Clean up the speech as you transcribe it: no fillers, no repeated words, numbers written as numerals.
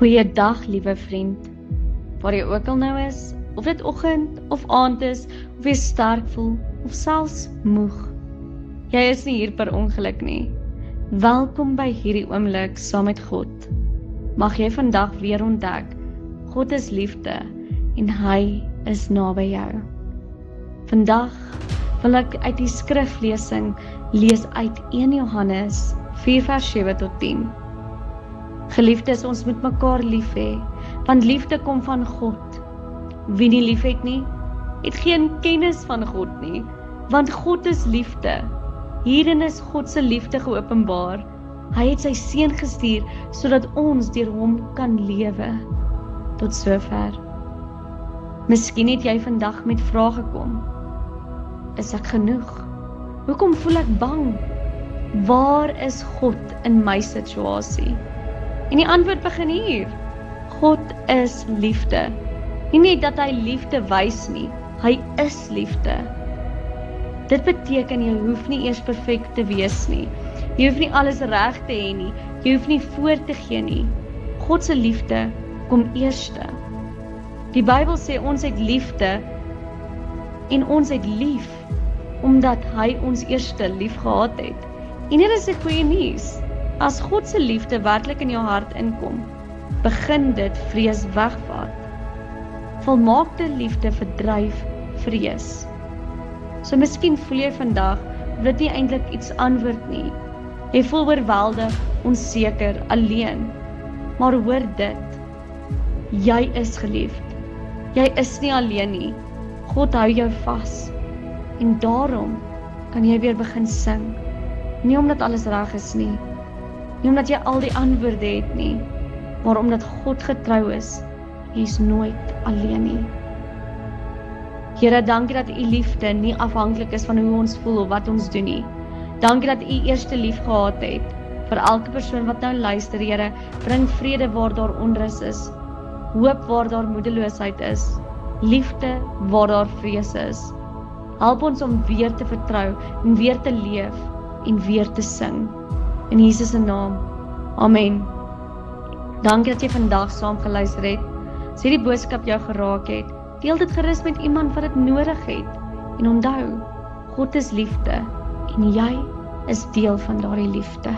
Goeiedag, liewe vriend. Waar jy ook al nou is, of dit oggend of aand is, of jy sterk voel, of selfs moeg. Jy is nie hier per ongeluk nie. Welkom by hierdie oomblik saam met God. Mag jy vandag weer ontdek, God is liefde en hy is naby jou. Vandag wil ek uit die skriflesing lees uit 1 Johannes 4 vers 7 tot 10. Geliefdes, ons moet mekaar lief hê, want liefde kom van God. Wie nie lief het nie, het geen kennis van God nie, want God is liefde. Hierin is God se liefde geopenbaar. Hy het sy seun gestuur, sodat ons deur hom kan lewe. Tot sover. Miskien het jy vandag met vrae gekom. Is ek genoeg? Hoekom voel ek bang? Waar is God in my situasie? En die antwoord begin hier. God is liefde. Nie net dat hy liefde wys nie, hy is liefde. Dit beteken jy hoef nie eers perfek te wees nie. Jy hoef nie alles reg te hê nie. Jy hoef nie voor te gee nie. God se liefde kom eerste. Die Bybel sê ons het liefde en ons het lief omdat hy ons eerste lief gehad het. En dit is 'n goeie nuus. As God se liefde werklik in jou hart inkom, begin dit vrees wegvat. Volmaakte liefde verdryf vrees. So miskien voel jy vandag dit nie eintlik iets antwoord nie. Jy voel oorweldig, onseker, alleen. Maar hoor dit. Jy is geliefd. Jy is nie alleen nie. God hou jou vas. En daarom kan jy weer begin sing. Nie omdat alles reg is nie. Nie omdat jy al die antwoorde het nie, maar omdat God getrou is, jy is nooit alleen nie. Here, dankie dat u liefde nie afhanklik is van hoe ons voel of wat ons doen nie. Dankie dat u eerste lief gehad het. Vir elke persoon wat nou luister, Here, bring vrede waar daar onrus is, hoop waar daar moedeloosheid is, liefde waar daar vrees is. Help ons om weer te vertrou en weer te leef en weer te sing. In Jesus se naam. Amen. Dankie dat jy vandag saam geluister het. As hierdie boodskap jou geraak het, deel dit gerus met iemand wat dit nodig het. En onthou, God is liefde en jy is deel van daardie liefde.